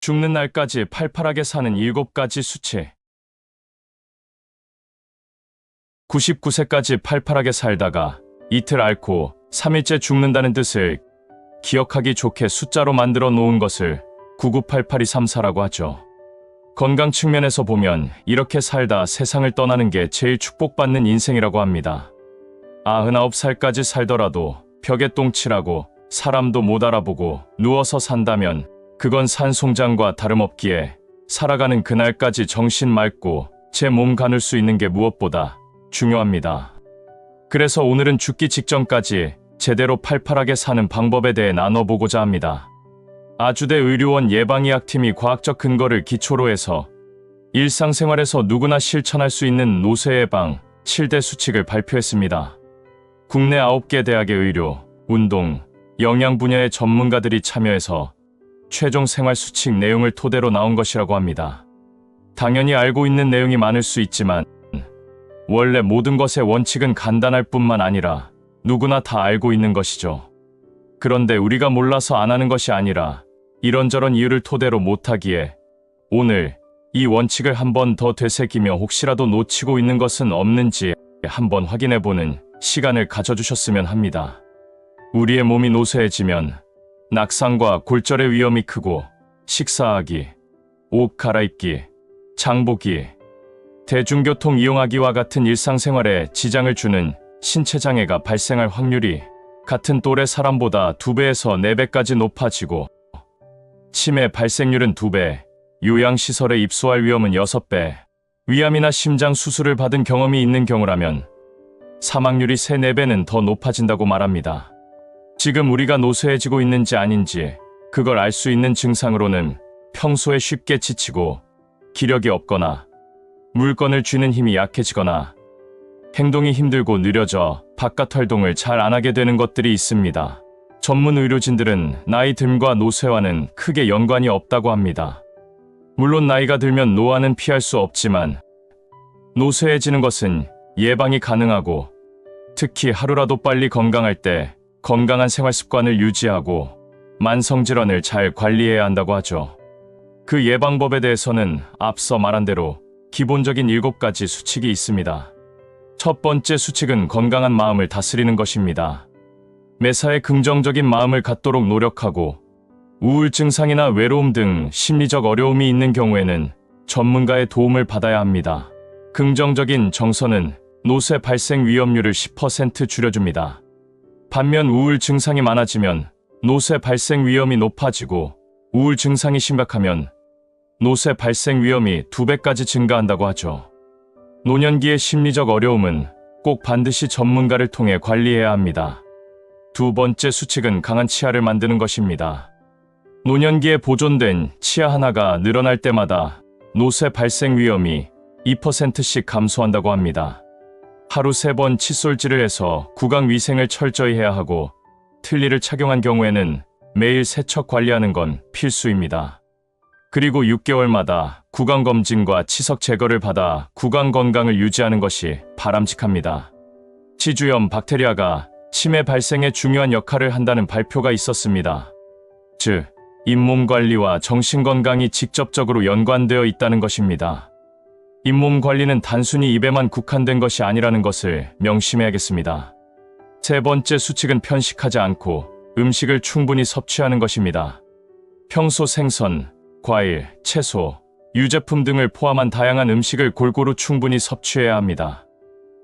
죽는 날까지 팔팔하게 사는 7가지 수치. 99세까지 팔팔하게 살다가 이틀 앓고 3일째 죽는다는 뜻을 기억하기 좋게 숫자로 만들어 놓은 것을 998823사라고 하죠. 건강 측면에서 보면 이렇게 살다 세상을 떠나는 게 제일 축복받는 인생이라고 합니다. 99살까지 살더라도 벽에 똥칠하고 사람도 못 알아보고 누워서 산다면 그건 산송장과 다름없기에 살아가는 그날까지 정신 맑고 제 몸 가눌 수 있는 게 무엇보다 중요합니다. 그래서 오늘은 죽기 직전까지 제대로 팔팔하게 사는 방법에 대해 나눠보고자 합니다. 아주대 의료원 예방의학팀이 과학적 근거를 기초로 해서 일상생활에서 누구나 실천할 수 있는 노쇠 예방 7대 수칙을 발표했습니다. 국내 9개 대학의 의료, 운동, 영양 분야의 전문가들이 참여해서 최종 생활 수칙 내용을 토대로 나온 것이라고 합니다. 당연히 알고 있는 내용이 많을 수 있지만 원래 모든 것의 원칙은 간단할 뿐만 아니라 누구나 다 알고 있는 것이죠. 그런데 우리가 몰라서 안 하는 것이 아니라 이런저런 이유를 토대로 못하기에 오늘 이 원칙을 한 번 더 되새기며 혹시라도 놓치고 있는 것은 없는지 한번 확인해보는 시간을 가져주셨으면 합니다. 우리의 몸이 노쇠해지면 낙상과 골절의 위험이 크고 식사하기, 옷 갈아입기, 장보기, 대중교통 이용하기와 같은 일상생활에 지장을 주는 신체장애가 발생할 확률이 같은 또래 사람보다 2배에서 4배까지 높아지고 치매 발생률은 2배, 요양시설에 입소할 위험은 6배, 위암이나 심장 수술을 받은 경험이 있는 경우라면 사망률이 3, 4배는 더 높아진다고 말합니다. 지금 우리가 노쇠해지고 있는지 아닌지 그걸 알 수 있는 증상으로는 평소에 쉽게 지치고 기력이 없거나 물건을 쥐는 힘이 약해지거나 행동이 힘들고 느려져 바깥 활동을 잘 안 하게 되는 것들이 있습니다. 전문 의료진들은 나이 듦과 노쇠와는 크게 연관이 없다고 합니다. 물론 나이가 들면 노화는 피할 수 없지만 노쇠해지는 것은 예방이 가능하고 특히 하루라도 빨리 건강할 때 건강한 생활 습관을 유지하고 만성질환을 잘 관리해야 한다고 하죠. 그 예방법에 대해서는 앞서 말한 대로 기본적인 7가지 수칙이 있습니다. 첫 번째 수칙은 건강한 마음을 다스리는 것입니다. 매사에 긍정적인 마음을 갖도록 노력하고 우울 증상이나 외로움 등 심리적 어려움이 있는 경우에는 전문가의 도움을 받아야 합니다. 긍정적인 정서는 노쇠 발생 위험률을 10% 줄여줍니다. 반면 우울 증상이 많아지면 노쇠 발생 위험이 높아지고 우울 증상이 심각하면 노쇠 발생 위험이 2배까지 증가한다고 하죠. 노년기의 심리적 어려움은 꼭 반드시 전문가를 통해 관리해야 합니다. 두 번째 수칙은 강한 치아를 만드는 것입니다. 노년기에 보존된 치아 하나가 늘어날 때마다 노쇠 발생 위험이 2%씩 감소한다고 합니다. 하루 3번 칫솔질을 해서 구강 위생을 철저히 해야 하고 틀니를 착용한 경우에는 매일 세척 관리하는 건 필수입니다. 그리고 6개월마다 구강검진과 치석 제거를 받아 구강 건강을 유지하는 것이 바람직합니다. 치주염 박테리아가 치매 발생에 중요한 역할을 한다는 발표가 있었습니다. 즉, 잇몸 관리와 정신 건강이 직접적으로 연관되어 있다는 것입니다. 잇몸 관리는 단순히 입에만 국한된 것이 아니라는 것을 명심해야겠습니다. 세 번째 수칙은 편식하지 않고 음식을 충분히 섭취하는 것입니다. 평소 생선, 과일, 채소, 유제품 등을 포함한 다양한 음식을 골고루 충분히 섭취해야 합니다.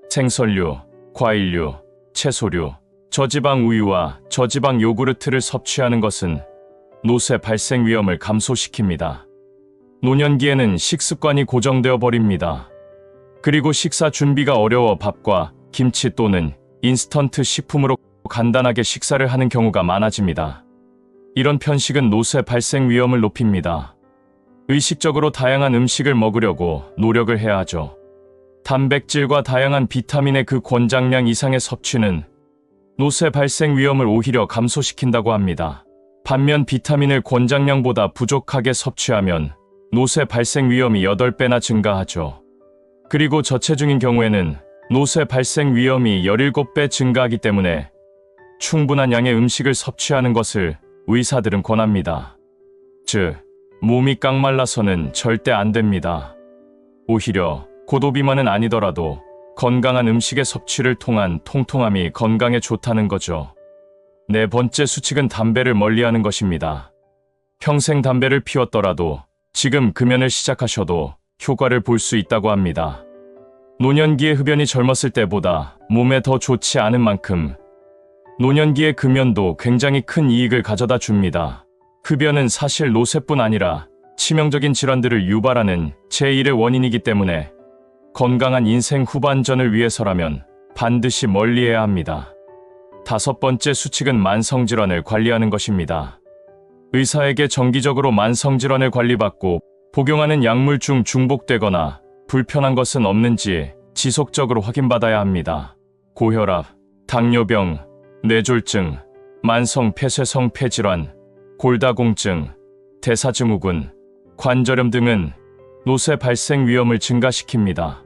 생선류, 과일류, 채소류, 저지방 우유와 저지방 요구르트를 섭취하는 것은 노쇠 발생 위험을 감소시킵니다. 노년기에는 식습관이 고정되어 버립니다. 그리고 식사 준비가 어려워 밥과 김치 또는 인스턴트 식품으로 간단하게 식사를 하는 경우가 많아집니다. 이런 편식은 노쇠 발생 위험을 높입니다. 의식적으로 다양한 음식을 먹으려고 노력을 해야 하죠. 단백질과 다양한 비타민의 그 권장량 이상의 섭취는 노쇠 발생 위험을 오히려 감소시킨다고 합니다. 반면 비타민을 권장량보다 부족하게 섭취하면 노쇠 발생 위험이 8배나 증가하죠. 그리고 저체중인 경우에는 노쇠 발생 위험이 17배 증가하기 때문에 충분한 양의 음식을 섭취하는 것을 의사들은 권합니다. 즉, 몸이 깡말라서는 절대 안 됩니다. 오히려 고도비만은 아니더라도 건강한 음식의 섭취를 통한 통통함이 건강에 좋다는 거죠. 네 번째 수칙은 담배를 멀리하는 것입니다. 평생 담배를 피웠더라도 지금 금연을 시작하셔도 효과를 볼 수 있다고 합니다. 노년기의 흡연이 젊었을 때보다 몸에 더 좋지 않은 만큼 노년기의 금연도 굉장히 큰 이익을 가져다 줍니다. 흡연은 사실 노쇠뿐 아니라 치명적인 질환들을 유발하는 제1의 원인이기 때문에 건강한 인생 후반전을 위해서라면 반드시 멀리해야 합니다. 다섯 번째 수칙은 만성질환을 관리하는 것입니다. 의사에게 정기적으로 만성질환을 관리받고 복용하는 약물 중 중복되거나 불편한 것은 없는지 지속적으로 확인받아야 합니다. 고혈압, 당뇨병, 뇌졸중, 만성 폐쇄성 폐질환, 골다공증, 대사증후군, 관절염 등은 노쇠 발생 위험을 증가시킵니다.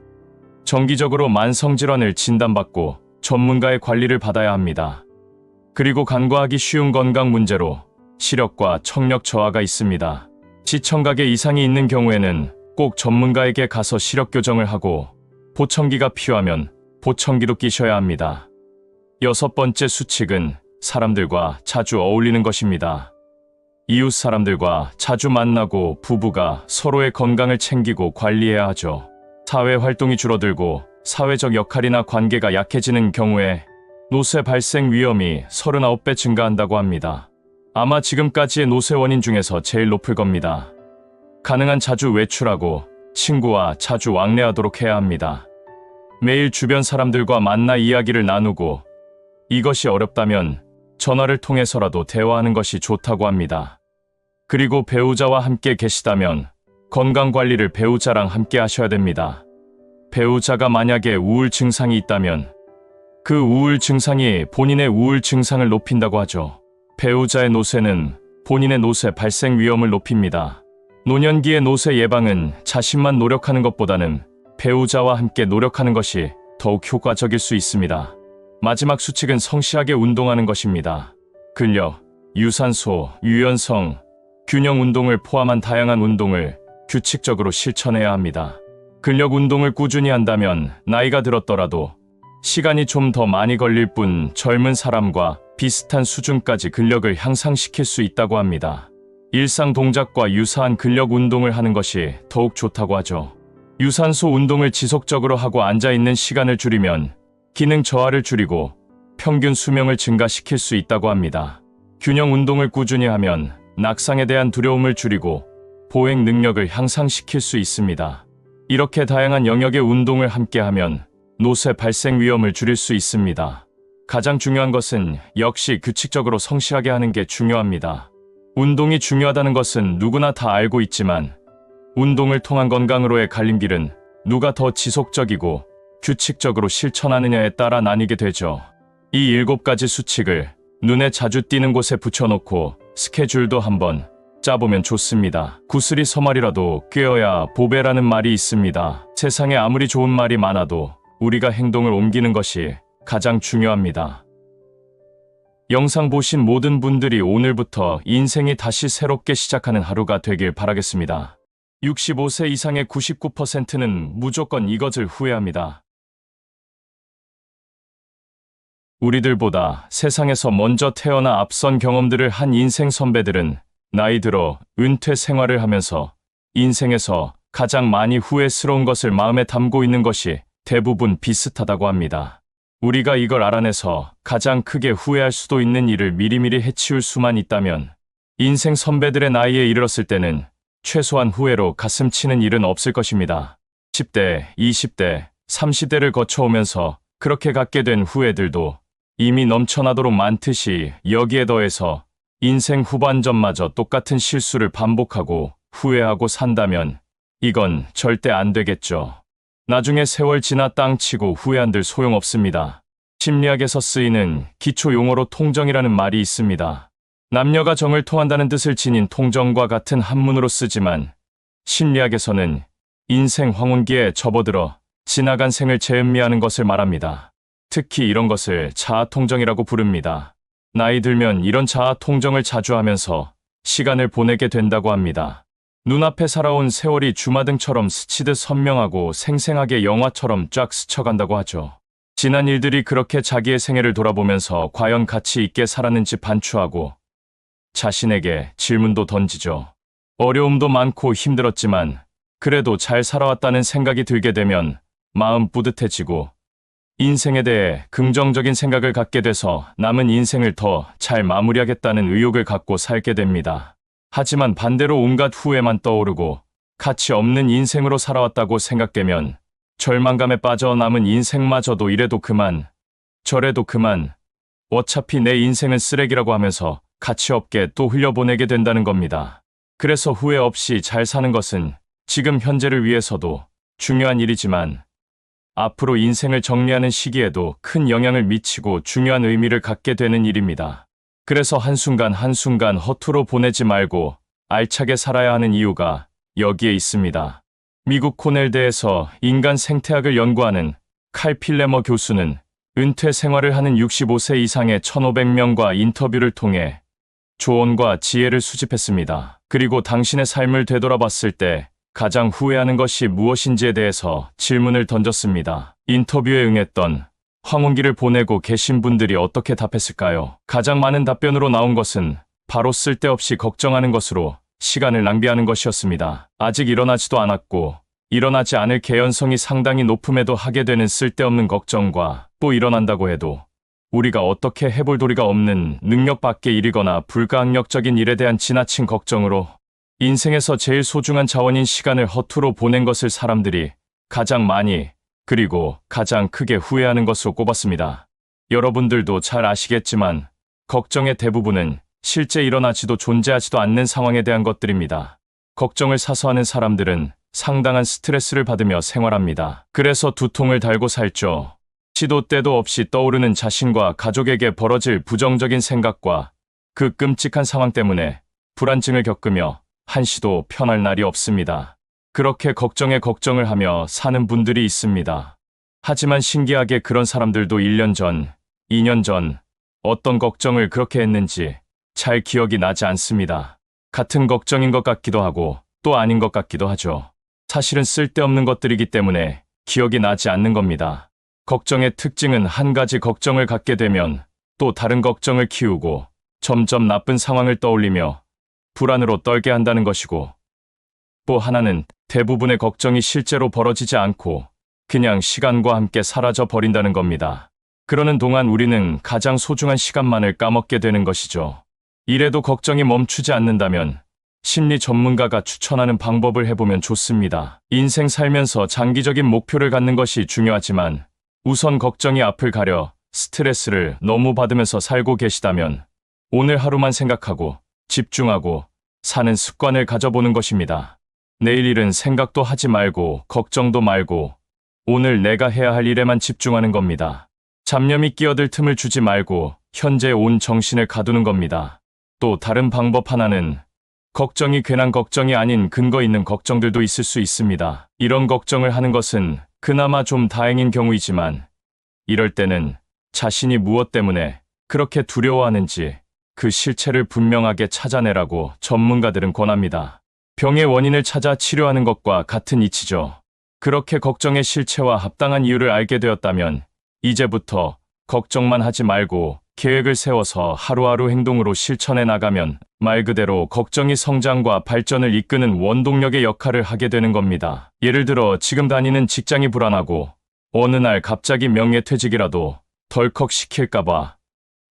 정기적으로 만성질환을 진단받고 전문가의 관리를 받아야 합니다. 그리고 간과하기 쉬운 건강 문제로 시력과 청력 저하가 있습니다. 시청각에 이상이 있는 경우에는 꼭 전문가에게 가서 시력 교정을 하고 보청기가 필요하면 보청기도 끼셔야 합니다. 여섯 번째 수칙은 사람들과 자주 어울리는 것입니다. 이웃 사람들과 자주 만나고 부부가 서로의 건강을 챙기고 관리해야 하죠. 사회 활동이 줄어들고 사회적 역할이나 관계가 약해지는 경우에 노쇠 발생 위험이 39배 증가한다고 합니다. 아마 지금까지의 노쇠 원인 중에서 제일 높을 겁니다. 가능한 자주 외출하고 친구와 자주 왕래하도록 해야 합니다. 매일 주변 사람들과 만나 이야기를 나누고 이것이 어렵다면 전화를 통해서라도 대화하는 것이 좋다고 합니다. 그리고 배우자와 함께 계시다면 건강관리를 배우자랑 함께 하셔야 됩니다. 배우자가 만약에 우울 증상이 있다면 그 우울 증상이 본인의 우울 증상을 높인다고 하죠. 배우자의 노쇠는 본인의 노쇠 발생 위험을 높입니다. 노년기의 노쇠 예방은 자신만 노력하는 것보다는 배우자와 함께 노력하는 것이 더욱 효과적일 수 있습니다. 마지막 수칙은 성실하게 운동하는 것입니다. 근력, 유산소, 유연성, 균형 운동을 포함한 다양한 운동을 규칙적으로 실천해야 합니다. 근력 운동을 꾸준히 한다면 나이가 들었더라도 시간이 좀 더 많이 걸릴 뿐 젊은 사람과 비슷한 수준까지 근력을 향상시킬 수 있다고 합니다. 일상 동작과 유사한 근력 운동을 하는 것이 더욱 좋다고 하죠. 유산소 운동을 지속적으로 하고 앉아있는 시간을 줄이면 기능 저하를 줄이고 평균 수명을 증가시킬 수 있다고 합니다. 균형 운동을 꾸준히 하면 낙상에 대한 두려움을 줄이고 보행 능력을 향상시킬 수 있습니다. 이렇게 다양한 영역의 운동을 함께하면 노쇠 발생 위험을 줄일 수 있습니다. 가장 중요한 것은 역시 규칙적으로 성실하게 하는 게 중요합니다. 운동이 중요하다는 것은 누구나 다 알고 있지만 운동을 통한 건강으로의 갈림길은 누가 더 지속적이고 규칙적으로 실천하느냐에 따라 나뉘게 되죠. 이 7가지 수칙을 눈에 자주 띄는 곳에 붙여놓고 스케줄도 한번 짜보면 좋습니다. 구슬이 서말이라도 꿰어야 보배라는 말이 있습니다. 세상에 아무리 좋은 말이 많아도 우리가 행동을 옮기는 것이 가장 중요합니다. 영상 보신 모든 분들이 오늘부터 인생이 다시 새롭게 시작하는 하루가 되길 바라겠습니다. 65세 이상의 99%는 무조건 이것을 후회합니다. 우리들보다 세상에서 먼저 태어나 앞선 경험들을 한 인생 선배들은 나이 들어 은퇴 생활을 하면서 인생에서 가장 많이 후회스러운 것을 마음에 담고 있는 것이 대부분 비슷하다고 합니다. 우리가 이걸 알아내서 가장 크게 후회할 수도 있는 일을 미리미리 해치울 수만 있다면 인생 선배들의 나이에 이르렀을 때는 최소한 후회로 가슴 치는 일은 없을 것입니다. 10대, 20대, 30대를 거쳐오면서 그렇게 갖게 된 후회들도 이미 넘쳐나도록 많듯이 여기에 더해서 인생 후반전마저 똑같은 실수를 반복하고 후회하고 산다면 이건 절대 안 되겠죠. 나중에 세월 지나 땅 치고 후회한들 소용없습니다. 심리학에서 쓰이는 기초 용어로 통정이라는 말이 있습니다. 남녀가 정을 통한다는 뜻을 지닌 통정과 같은 한문으로 쓰지만 심리학에서는 인생 황혼기에 접어들어 지나간 생을 재음미하는 것을 말합니다. 특히 이런 것을 자아통정이라고 부릅니다. 나이 들면 이런 자아통정을 자주 하면서 시간을 보내게 된다고 합니다. 눈앞에 살아온 세월이 주마등처럼 스치듯 선명하고 생생하게 영화처럼 쫙 스쳐간다고 하죠. 지난 일들이 그렇게 자기의 생애를 돌아보면서 과연 가치 있게 살았는지 반추하고 자신에게 질문도 던지죠. 어려움도 많고 힘들었지만 그래도 잘 살아왔다는 생각이 들게 되면 마음 뿌듯해지고 인생에 대해 긍정적인 생각을 갖게 돼서 남은 인생을 더 잘 마무리하겠다는 의욕을 갖고 살게 됩니다. 하지만 반대로 온갖 후회만 떠오르고 가치 없는 인생으로 살아왔다고 생각되면 절망감에 빠져 남은 인생마저도 이래도 그만, 저래도 그만, 어차피 내 인생은 쓰레기라고 하면서 가치 없게 또 흘려보내게 된다는 겁니다. 그래서 후회 없이 잘 사는 것은 지금 현재를 위해서도 중요한 일이지만 앞으로 인생을 정리하는 시기에도 큰 영향을 미치고 중요한 의미를 갖게 되는 일입니다. 그래서 한순간 한순간 허투루 보내지 말고 알차게 살아야 하는 이유가 여기에 있습니다. 미국 코넬대에서 인간 생태학을 연구하는 칼 필레머 교수는 은퇴 생활을 하는 65세 이상의 1,500명과 인터뷰를 통해 조언과 지혜를 수집했습니다. 그리고 당신의 삶을 되돌아봤을 때 가장 후회하는 것이 무엇인지에 대해서 질문을 던졌습니다. 인터뷰에 응했던 황혼기를 보내고 계신 분들이 어떻게 답했을까요? 가장 많은 답변으로 나온 것은 바로 쓸데없이 걱정하는 것으로 시간을 낭비하는 것이었습니다. 아직 일어나지도 않았고 일어나지 않을 개연성이 상당히 높음에도 하게 되는 쓸데없는 걱정과 또 일어난다고 해도 우리가 어떻게 해볼 도리가 없는 능력 밖의 일이거나 불가항력적인 일에 대한 지나친 걱정으로 인생에서 제일 소중한 자원인 시간을 허투루 보낸 것을 사람들이 가장 많이 그리고 가장 크게 후회하는 것으로 꼽았습니다. 여러분들도 잘 아시겠지만 걱정의 대부분은 실제 일어나지도 존재하지도 않는 상황에 대한 것들입니다. 걱정을 사서 하는 사람들은 상당한 스트레스를 받으며 생활합니다. 그래서 두통을 달고 살죠. 시도 때도 없이 떠오르는 자신과 가족에게 벌어질 부정적인 생각과 그 끔찍한 상황 때문에 불안증을 겪으며 한시도 편할 날이 없습니다. 그렇게 걱정에 걱정을 하며 사는 분들이 있습니다. 하지만 신기하게 그런 사람들도 1년 전, 2년 전 어떤 걱정을 그렇게 했는지 잘 기억이 나지 않습니다. 같은 걱정인 것 같기도 하고 또 아닌 것 같기도 하죠. 사실은 쓸데없는 것들이기 때문에 기억이 나지 않는 겁니다. 걱정의 특징은 한 가지 걱정을 갖게 되면 또 다른 걱정을 키우고 점점 나쁜 상황을 떠올리며 불안으로 떨게 한다는 것이고 또 하나는 대부분의 걱정이 실제로 벌어지지 않고 그냥 시간과 함께 사라져 버린다는 겁니다. 그러는 동안 우리는 가장 소중한 시간만을 까먹게 되는 것이죠. 이래도 걱정이 멈추지 않는다면 심리 전문가가 추천하는 방법을 해보면 좋습니다. 인생 살면서 장기적인 목표를 갖는 것이 중요하지만 우선 걱정이 앞을 가려 스트레스를 너무 받으면서 살고 계시다면 오늘 하루만 생각하고 집중하고 사는 습관을 가져보는 것입니다. 내일 일은 생각도 하지 말고 걱정도 말고 오늘 내가 해야 할 일에만 집중하는 겁니다. 잡념이 끼어들 틈을 주지 말고 현재에 온 정신을 가두는 겁니다. 또 다른 방법 하나는 걱정이 괜한 걱정이 아닌 근거 있는 걱정들도 있을 수 있습니다. 이런 걱정을 하는 것은 그나마 좀 다행인 경우이지만 이럴 때는 자신이 무엇 때문에 그렇게 두려워하는지 그 실체를 분명하게 찾아내라고 전문가들은 권합니다. 병의 원인을 찾아 치료하는 것과 같은 이치죠. 그렇게 걱정의 실체와 합당한 이유를 알게 되었다면 이제부터 걱정만 하지 말고 계획을 세워서 하루하루 행동으로 실천해 나가면 말 그대로 걱정이 성장과 발전을 이끄는 원동력의 역할을 하게 되는 겁니다. 예를 들어 지금 다니는 직장이 불안하고 어느 날 갑자기 명예퇴직이라도 덜컥 시킬까봐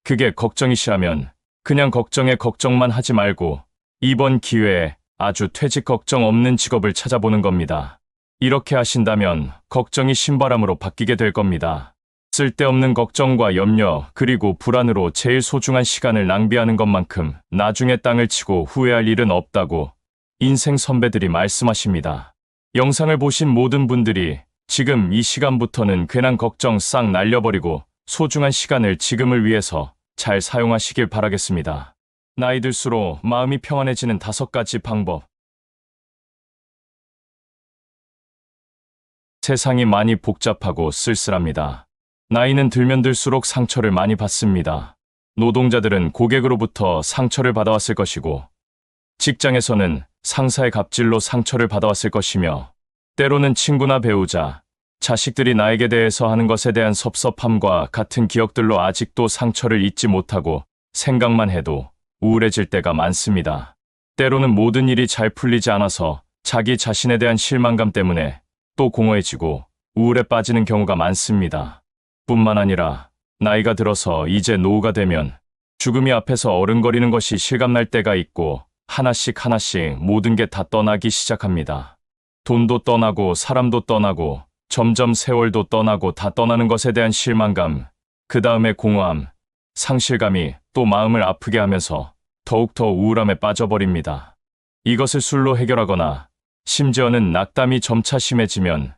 그게 걱정이시라면 그냥 걱정에 걱정만 하지 말고 이번 기회에 아주 퇴직 걱정 없는 직업을 찾아보는 겁니다. 이렇게 하신다면 걱정이 신바람으로 바뀌게 될 겁니다. 쓸데없는 걱정과 염려 그리고 불안으로 제일 소중한 시간을 낭비하는 것만큼 나중에 땅을 치고 후회할 일은 없다고 인생 선배들이 말씀하십니다. 영상을 보신 모든 분들이 지금 이 시간부터는 괜한 걱정 싹 날려버리고 소중한 시간을 지금을 위해서 잘 사용하시길 바라겠습니다. 나이 들수록 마음이 평안해지는 5가지 방법. 세상이 많이 복잡하고 쓸쓸합니다. 나이는 들면 들수록 상처를 많이 받습니다. 노동자들은 고객으로부터 상처를 받아왔을 것이고 직장에서는 상사의 갑질로 상처를 받아왔을 것이며, 때로는 친구나 배우자, 자식들이 나에게 대해서 하는 것에 대한 섭섭함과 같은 기억들로 아직도 상처를 잊지 못하고 생각만 해도 우울해질 때가 많습니다. 때로는 모든 일이 잘 풀리지 않아서 자기 자신에 대한 실망감 때문에 또 공허해지고 우울에 빠지는 경우가 많습니다. 뿐만 아니라 나이가 들어서 이제 노후가 되면 죽음이 앞에서 어른거리는 것이 실감날 때가 있고 하나씩 하나씩 모든 게 다 떠나기 시작합니다. 돈도 떠나고 사람도 떠나고 점점 세월도 떠나고 다 떠나는 것에 대한 실망감, 그 다음에 공허함, 상실감이 또 마음을 아프게 하면서 더욱더 우울함에 빠져버립니다. 이것을 술로 해결하거나 심지어는 낙담이 점차 심해지면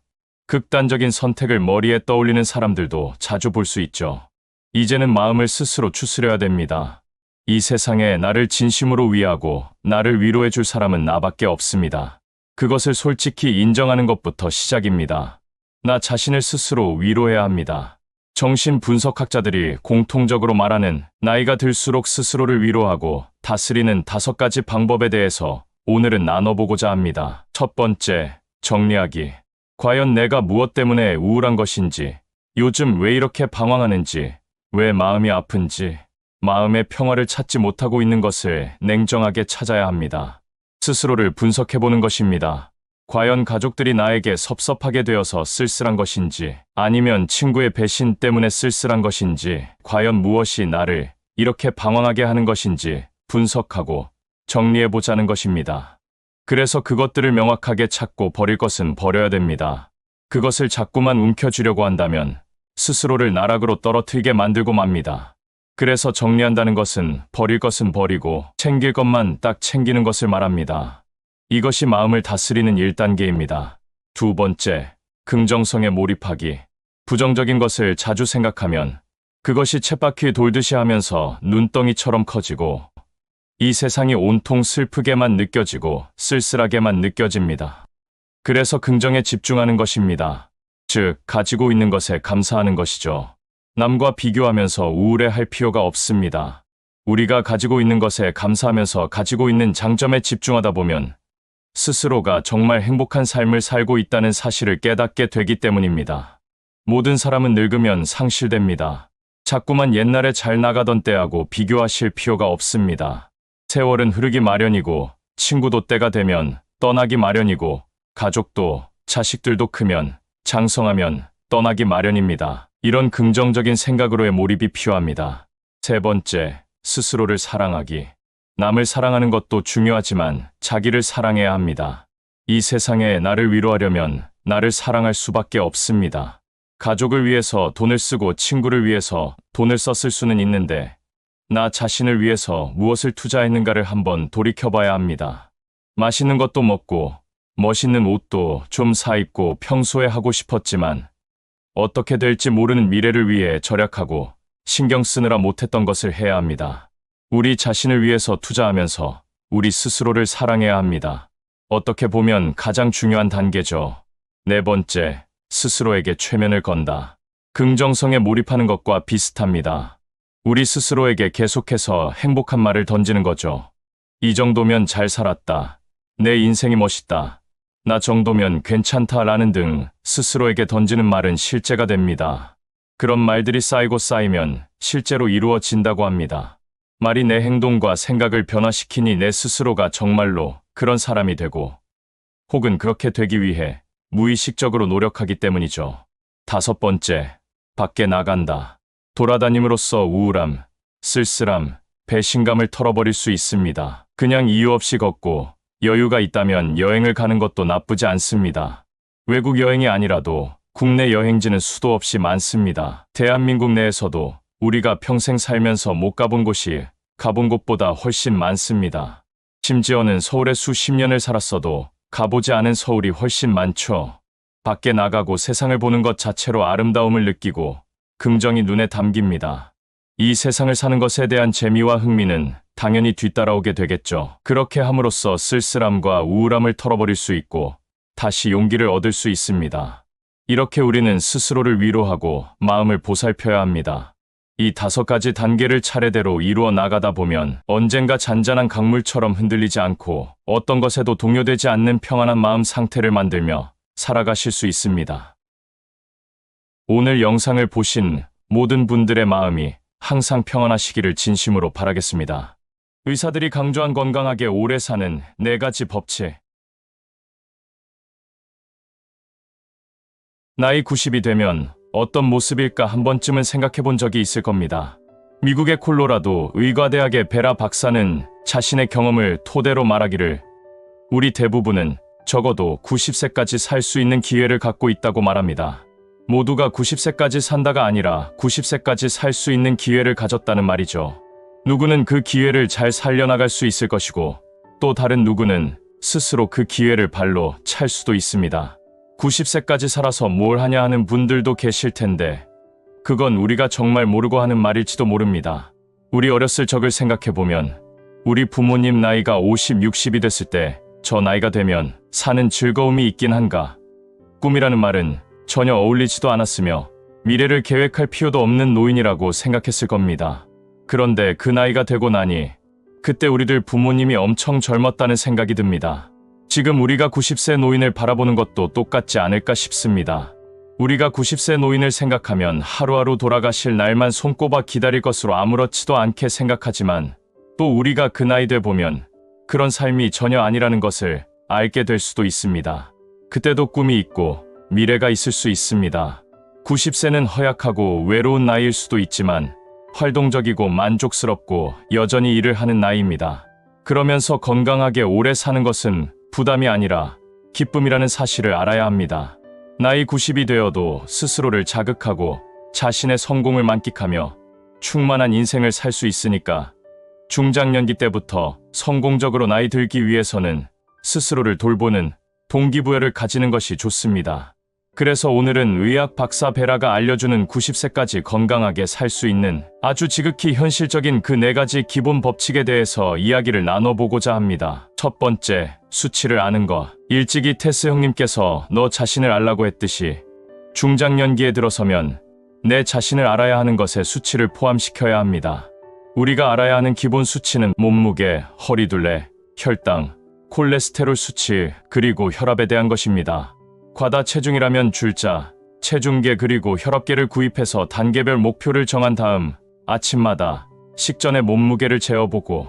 극단적인 선택을 머리에 떠올리는 사람들도 자주 볼 수 있죠. 이제는 마음을 스스로 추스려야 됩니다. 이 세상에 나를 진심으로 위하고 나를 위로해 줄 사람은 나밖에 없습니다. 그것을 솔직히 인정하는 것부터 시작입니다. 나 자신을 스스로 위로해야 합니다. 정신분석학자들이 공통적으로 말하는 나이가 들수록 스스로를 위로하고 다스리는 5가지 방법에 대해서 오늘은 나눠보고자 합니다. 첫 번째, 정리하기. 과연 내가 무엇 때문에 우울한 것인지, 요즘 왜 이렇게 방황하는지, 왜 마음이 아픈지, 마음의 평화를 찾지 못하고 있는 것을 냉정하게 찾아야 합니다. 스스로를 분석해보는 것입니다. 과연 가족들이 나에게 섭섭하게 되어서 쓸쓸한 것인지, 아니면 친구의 배신 때문에 쓸쓸한 것인지, 과연 무엇이 나를 이렇게 방황하게 하는 것인지 분석하고 정리해보자는 것입니다. 그래서 그것들을 명확하게 찾고 버릴 것은 버려야 됩니다. 그것을 자꾸만 움켜쥐려고 한다면 스스로를 나락으로 떨어뜨리게 만들고 맙니다. 그래서 정리한다는 것은 버릴 것은 버리고 챙길 것만 딱 챙기는 것을 말합니다. 이것이 마음을 다스리는 1단계입니다. 두 번째, 긍정성에 몰입하기. 부정적인 것을 자주 생각하면 그것이 쳇바퀴 돌듯이 하면서 눈덩이처럼 커지고 이 세상이 온통 슬프게만 느껴지고 쓸쓸하게만 느껴집니다. 그래서 긍정에 집중하는 것입니다. 즉, 가지고 있는 것에 감사하는 것이죠. 남과 비교하면서 우울해할 필요가 없습니다. 우리가 가지고 있는 것에 감사하면서 가지고 있는 장점에 집중하다 보면 스스로가 정말 행복한 삶을 살고 있다는 사실을 깨닫게 되기 때문입니다. 모든 사람은 늙으면 상실됩니다. 자꾸만 옛날에 잘 나가던 때하고 비교하실 필요가 없습니다. 세월은 흐르기 마련이고 친구도 때가 되면 떠나기 마련이고 가족도 자식들도 크면 장성하면 떠나기 마련입니다. 이런 긍정적인 생각으로의 몰입이 필요합니다. 세 번째, 스스로를 사랑하기. 남을 사랑하는 것도 중요하지만 자기를 사랑해야 합니다. 이 세상에 나를 위로하려면 나를 사랑할 수밖에 없습니다. 가족을 위해서 돈을 쓰고 친구를 위해서 돈을 썼을 수는 있는데 나 자신을 위해서 무엇을 투자했는가를 한번 돌이켜봐야 합니다. 맛있는 것도 먹고 멋있는 옷도 좀 사입고 평소에 하고 싶었지만 어떻게 될지 모르는 미래를 위해 절약하고 신경 쓰느라 못했던 것을 해야 합니다. 우리 자신을 위해서 투자하면서 우리 스스로를 사랑해야 합니다. 어떻게 보면 가장 중요한 단계죠. 네 번째, 스스로에게 최면을 건다. 긍정성에 몰입하는 것과 비슷합니다. 우리 스스로에게 계속해서 행복한 말을 던지는 거죠. 이 정도면 잘 살았다. 내 인생이 멋있다. 나 정도면 괜찮다라는 등 스스로에게 던지는 말은 실제가 됩니다. 그런 말들이 쌓이고 쌓이면 실제로 이루어진다고 합니다. 말이 내 행동과 생각을 변화시키니 내 스스로가 정말로 그런 사람이 되고 혹은 그렇게 되기 위해 무의식적으로 노력하기 때문이죠. 다섯 번째, 밖에 나간다. 돌아다님으로써 우울함, 쓸쓸함, 배신감을 털어버릴 수 있습니다. 그냥 이유 없이 걷고 여유가 있다면 여행을 가는 것도 나쁘지 않습니다. 외국 여행이 아니라도 국내 여행지는 수도 없이 많습니다. 대한민국 내에서도 우리가 평생 살면서 못 가본 곳이 가본 곳보다 훨씬 많습니다. 심지어는 서울에 수십 년을 살았어도 가보지 않은 서울이 훨씬 많죠. 밖에 나가고 세상을 보는 것 자체로 아름다움을 느끼고 긍정이 눈에 담깁니다. 이 세상을 사는 것에 대한 재미와 흥미는 당연히 뒤따라오게 되겠죠. 그렇게 함으로써 쓸쓸함과 우울함을 털어버릴 수 있고 다시 용기를 얻을 수 있습니다. 이렇게 우리는 스스로를 위로하고 마음을 보살펴야 합니다. 이 5가지 단계를 차례대로 이루어 나가다 보면 언젠가 잔잔한 강물처럼 흔들리지 않고 어떤 것에도 동요되지 않는 평안한 마음 상태를 만들며 살아가실 수 있습니다. 오늘 영상을 보신 모든 분들의 마음이 항상 평안하시기를 진심으로 바라겠습니다. 의사들이 강조한 건강하게 오래 사는 4가지 법칙. 나이 90이 되면 어떤 모습일까 한 번쯤은 생각해 본 적이 있을 겁니다. 미국의 콜로라도 의과대학의 베라 박사는 자신의 경험을 토대로 말하기를 우리 대부분은 적어도 90세까지 살 수 있는 기회를 갖고 있다고 말합니다. 모두가 90세까지 산다가 아니라 90세까지 살 수 있는 기회를 가졌다는 말이죠. 누구는 그 기회를 잘 살려나갈 수 있을 것이고 또 다른 누구는 스스로 그 기회를 발로 찰 수도 있습니다. 90세까지 살아서 뭘 하냐 하는 분들도 계실 텐데 그건 우리가 정말 모르고 하는 말일지도 모릅니다. 우리 어렸을 적을 생각해보면 우리 부모님 나이가 50, 60이 됐을 때 저 나이가 되면 사는 즐거움이 있긴 한가. 꿈이라는 말은 전혀 어울리지도 않았으며 미래를 계획할 필요도 없는 노인이라고 생각했을 겁니다. 그런데 그 나이가 되고 나니 그때 우리들 부모님이 엄청 젊었다는 생각이 듭니다. 지금 우리가 90세 노인을 바라보는 것도 똑같지 않을까 싶습니다. 우리가 90세 노인을 생각하면 하루하루 돌아가실 날만 손꼽아 기다릴 것으로 아무렇지도 않게 생각하지만 또 우리가 그 나이 돼 보면 그런 삶이 전혀 아니라는 것을 알게 될 수도 있습니다. 그때도 꿈이 있고 미래가 있을 수 있습니다. 90세는 허약하고 외로운 나이일 수도 있지만 활동적이고 만족스럽고 여전히 일을 하는 나이입니다. 그러면서 건강하게 오래 사는 것은 부담이 아니라 기쁨이라는 사실을 알아야 합니다. 나이 90이 되어도 스스로를 자극하고 자신의 성공을 만끽하며 충만한 인생을 살 수 있으니까 중장년기 때부터 성공적으로 나이 들기 위해서는 스스로를 돌보는 동기부여를 가지는 것이 좋습니다. 그래서 오늘은 의학 박사 베라가 알려주는 90세까지 건강하게 살 수 있는 아주 지극히 현실적인 그 4가지 기본 법칙에 대해서 이야기를 나눠보고자 합니다. 첫 번째, 수치를 아는 것. 일찍이 테스 형님께서 너 자신을 알라고 했듯이 중장년기에 들어서면 내 자신을 알아야 하는 것에 수치를 포함시켜야 합니다. 우리가 알아야 하는 기본 수치는 몸무게, 허리둘레, 혈당, 콜레스테롤 수치, 그리고 혈압에 대한 것입니다. 과다 체중이라면 줄자, 체중계 그리고 혈압계를 구입해서 단계별 목표를 정한 다음 아침마다 식전에 몸무게를 재어보고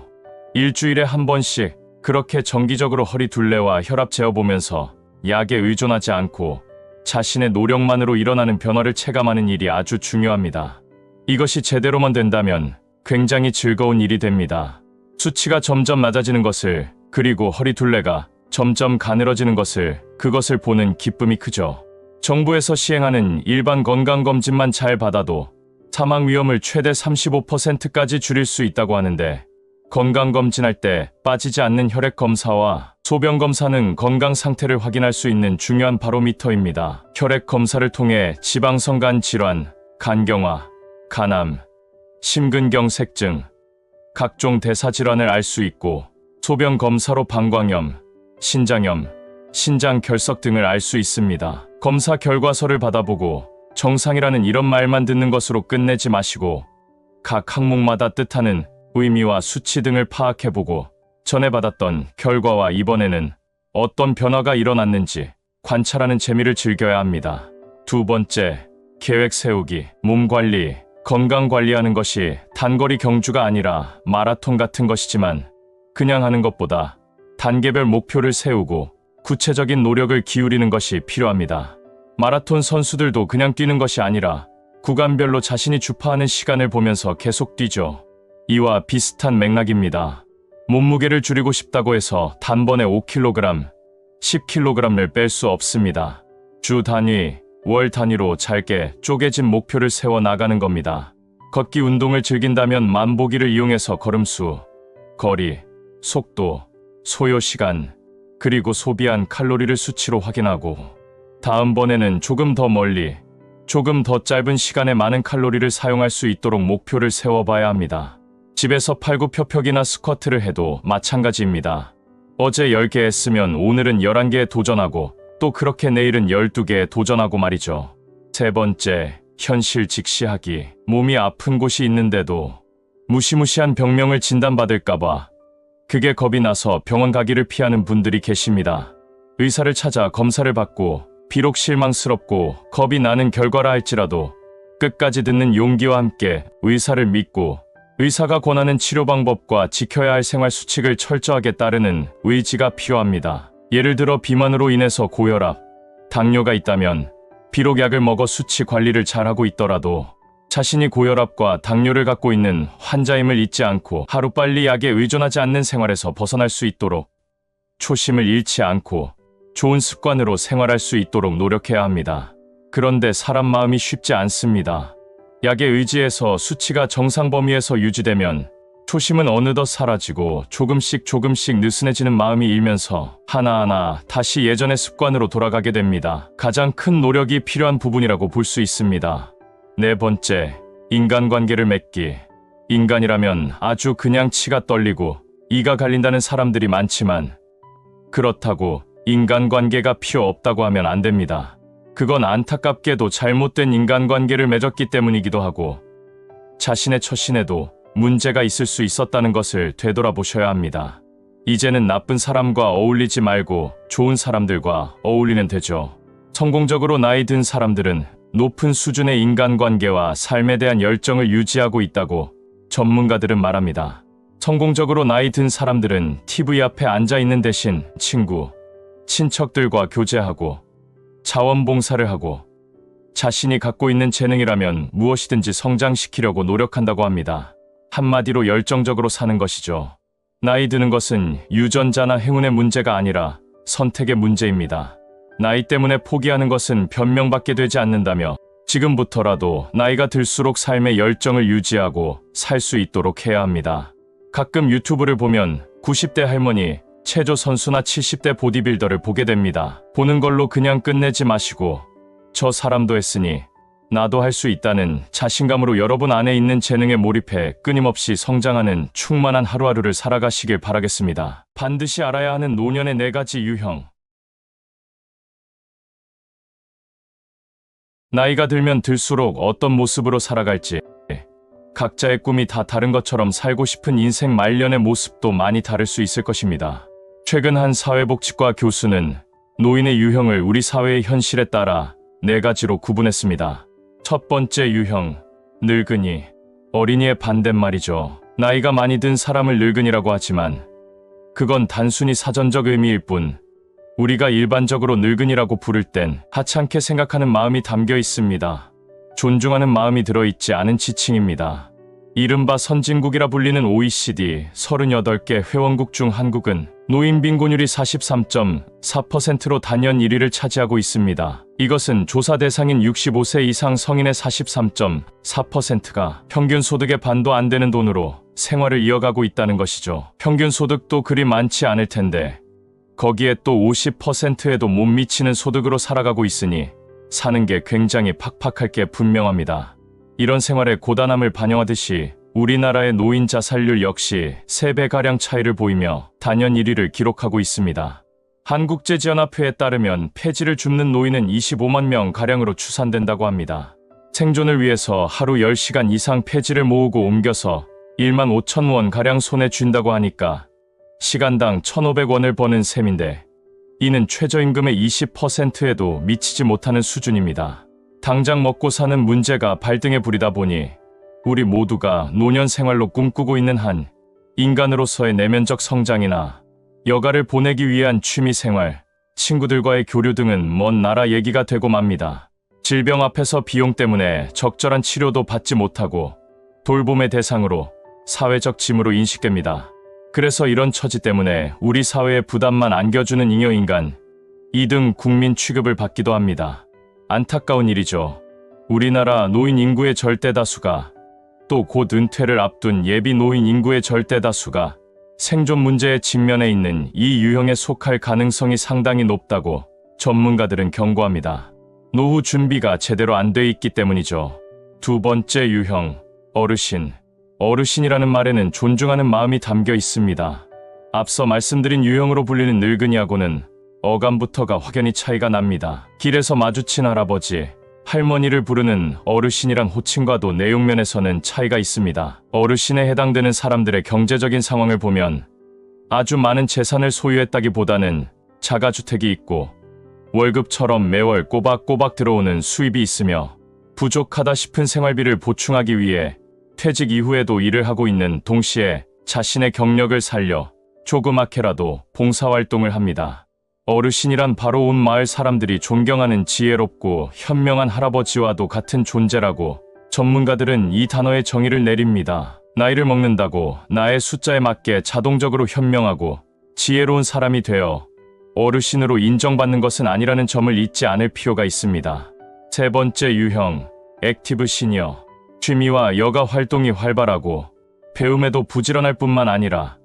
일주일에 한 번씩 그렇게 정기적으로 허리둘레와 혈압 재어보면서 약에 의존하지 않고 자신의 노력만으로 일어나는 변화를 체감하는 일이 아주 중요합니다. 이것이 제대로만 된다면 굉장히 즐거운 일이 됩니다. 수치가 점점 낮아지는 것을, 그리고 허리둘레가 점점 가늘어지는 것을, 그것을 보는 기쁨이 크죠. 정부에서 시행하는 일반 건강검진만 잘 받아도 사망 위험을 최대 35%까지 줄일 수 있다고 하는데 건강검진할 때 빠지지 않는 혈액검사와 소변검사는 건강 상태를 확인할 수 있는 중요한 바로미터입니다. 혈액검사를 통해 지방성간 질환, 간경화, 간암, 심근경색증, 각종 대사질환을 알 수 있고 소변검사로 방광염, 신장염, 신장결석 등을 알 수 있습니다. 검사 결과서를 받아보고 정상이라는 이런 말만 듣는 것으로 끝내지 마시고 각 항목마다 뜻하는 의미와 수치 등을 파악해보고 전에 받았던 결과와 이번에는 어떤 변화가 일어났는지 관찰하는 재미를 즐겨야 합니다. 두 번째, 계획 세우기, 몸 관리, 건강 관리하는 것이 단거리 경주가 아니라 마라톤 같은 것이지만 그냥 하는 것보다 단계별 목표를 세우고 구체적인 노력을 기울이는 것이 필요합니다. 마라톤 선수들도 그냥 뛰는 것이 아니라 구간별로 자신이 주파하는 시간을 보면서 계속 뛰죠. 이와 비슷한 맥락입니다. 몸무게를 줄이고 싶다고 해서 단번에 5kg, 10kg을 뺄 수 없습니다. 주 단위, 월 단위로 잘게 쪼개진 목표를 세워 나가는 겁니다. 걷기 운동을 즐긴다면 만보기를 이용해서 걸음수, 거리, 속도, 소요 시간, 그리고 소비한 칼로리를 수치로 확인하고 다음번에는 조금 더 멀리, 조금 더 짧은 시간에 많은 칼로리를 사용할 수 있도록 목표를 세워봐야 합니다. 집에서 팔굽혀펴기나 스쿼트를 해도 마찬가지입니다. 어제 10개 했으면 오늘은 11개에 도전하고 또 그렇게 내일은 12개에 도전하고 말이죠. 세 번째, 현실 직시하기, 몸이 아픈 곳이 있는데도 무시무시한 병명을 진단받을까봐 그게 겁이 나서 병원 가기를 피하는 분들이 계십니다. 의사를 찾아 검사를 받고 비록 실망스럽고 겁이 나는 결과라 할지라도 끝까지 듣는 용기와 함께 의사를 믿고 의사가 권하는 치료 방법과 지켜야 할 생활 수칙을 철저하게 따르는 의지가 필요합니다. 예를 들어 비만으로 인해서 고혈압, 당뇨가 있다면 비록 약을 먹어 수치 관리를 잘하고 있더라도 자신이 고혈압과 당뇨를 갖고 있는 환자임을 잊지 않고 하루빨리 약에 의존하지 않는 생활에서 벗어날 수 있도록 초심을 잃지 않고 좋은 습관으로 생활할 수 있도록 노력해야 합니다. 그런데 사람 마음이 쉽지 않습니다. 약에 의지해서 수치가 정상 범위에서 유지되면 초심은 어느덧 사라지고 조금씩 느슨해지는 마음이 일면서 하나하나 다시 예전의 습관으로 돌아가게 됩니다. 가장 큰 노력이 필요한 부분이라고 볼 수 있습니다. 네 번째, 인간관계를 맺기. 인간이라면 아주 그냥 치가 떨리고 이가 갈린다는 사람들이 많지만 그렇다고 인간관계가 필요 없다고 하면 안 됩니다. 그건 안타깝게도 잘못된 인간관계를 맺었기 때문이기도 하고 자신의 처신에도 문제가 있을 수 있었다는 것을 되돌아보셔야 합니다. 이제는 나쁜 사람과 어울리지 말고 좋은 사람들과 어울리면 되죠. 성공적으로 나이 든 사람들은 높은 수준의 인간관계와 삶에 대한 열정을 유지하고 있다고 전문가들은 말합니다. 성공적으로 나이 든 사람들은 TV 앞에 앉아 있는 대신 친구, 친척들과 교제하고 자원봉사를 하고 자신이 갖고 있는 재능이라면 무엇이든지 성장시키려고 노력한다고 합니다. 한마디로 열정적으로 사는 것이죠. 나이 드는 것은 유전자나 행운의 문제가 아니라 선택의 문제입니다. 나이 때문에 포기하는 것은 변명받게 되지 않는다며 지금부터라도 나이가 들수록 삶의 열정을 유지하고 살 수 있도록 해야 합니다. 가끔 유튜브를 보면 90대 할머니, 체조 선수나 70대 보디빌더를 보게 됩니다. 보는 걸로 그냥 끝내지 마시고 저 사람도 했으니 나도 할 수 있다는 자신감으로 여러분 안에 있는 재능에 몰입해 끊임없이 성장하는 충만한 하루하루를 살아가시길 바라겠습니다. 반드시 알아야 하는 노년의 4가지 유형. 나이가 들면 들수록 어떤 모습으로 살아갈지 각자의 꿈이 다 다른 것처럼 살고 싶은 인생 말년의 모습도 많이 다를 수 있을 것입니다. 최근 한 사회복지과 교수는 노인의 유형을 우리 사회의 현실에 따라 4가지로 구분했습니다. 첫 번째 유형, 늙은이. 어린이의 반대말이죠. 나이가 많이 든 사람을 늙은이라고 하지만 그건 단순히 사전적 의미일 뿐 우리가 일반적으로 늙은이라고 부를 땐 하찮게 생각하는 마음이 담겨 있습니다. 존중하는 마음이 들어있지 않은 지칭입니다. 이른바 선진국이라 불리는 OECD 38개 회원국 중 한국은 노인 빈곤율이 43.4%로 단연 1위를 차지하고 있습니다. 이것은 조사 대상인 65세 이상 성인의 43.4%가 평균 소득의 반도 안 되는 돈으로 생활을 이어가고 있다는 것이죠. 평균 소득도 그리 많지 않을 텐데 거기에 또 50%에도 못 미치는 소득으로 살아가고 있으니 사는 게 굉장히 팍팍할 게 분명합니다. 이런 생활의 고단함을 반영하듯이 우리나라의 노인 자살률 역시 3배가량 차이를 보이며 단연 1위를 기록하고 있습니다. 한국제지연합회에 따르면 폐지를 줍는 노인은 25만 명가량으로 추산된다고 합니다. 생존을 위해서 하루 10시간 이상 폐지를 모으고 옮겨서 1만 5천 원가량 손에 쥔다고 하니까 시간당 1,500원을 버는 셈인데 이는 최저임금의 20%에도 미치지 못하는 수준입니다. 당장 먹고 사는 문제가 발등에 부리다 보니 우리 모두가 노년 생활로 꿈꾸고 있는 한 인간으로서의 내면적 성장이나 여가를 보내기 위한 취미생활, 친구들과의 교류 등은 먼 나라 얘기가 되고 맙니다. 질병 앞에서 비용 때문에 적절한 치료도 받지 못하고 돌봄의 대상으로 사회적 짐으로 인식됩니다. 그래서 이런 처지 때문에 우리 사회에 부담만 안겨주는 잉여인간, 2등 국민 취급을 받기도 합니다. 안타까운 일이죠. 우리나라 노인 인구의 절대다수가 또 곧 은퇴를 앞둔 예비 노인 인구의 절대다수가 생존 문제에 직면해 있는 이 유형에 속할 가능성이 상당히 높다고 전문가들은 경고합니다. 노후 준비가 제대로 안 돼 있기 때문이죠. 두 번째 유형, 어르신. 어르신이라는 말에는 존중하는 마음이 담겨 있습니다. 앞서 말씀드린 유형으로 불리는 늙은이하고는 어감부터가 확연히 차이가 납니다. 길에서 마주친 할아버지, 할머니를 부르는 어르신이란 호칭과도 내용면에서는 차이가 있습니다. 어르신에 해당되는 사람들의 경제적인 상황을 보면 아주 많은 재산을 소유했다기보다는 자가주택이 있고 월급처럼 매월 꼬박꼬박 들어오는 수입이 있으며 부족하다 싶은 생활비를 보충하기 위해 퇴직 이후에도 일을 하고 있는 동시에 자신의 경력을 살려 조그맣게라도 봉사활동을 합니다. 어르신이란 바로 온 마을 사람들이 존경하는 지혜롭고 현명한 할아버지와도 같은 존재라고 전문가들은 이 단어의 정의를 내립니다. 나이를 먹는다고 나의 숫자에 맞게 자동적으로 현명하고 지혜로운 사람이 되어 어르신으로 인정받는 것은 아니라는 점을 잊지 않을 필요가 있습니다. 세 번째 유형, 액티브 시니어. 취미와 여가 활동이 활발하고 배움에도 부지런할 뿐만 아니라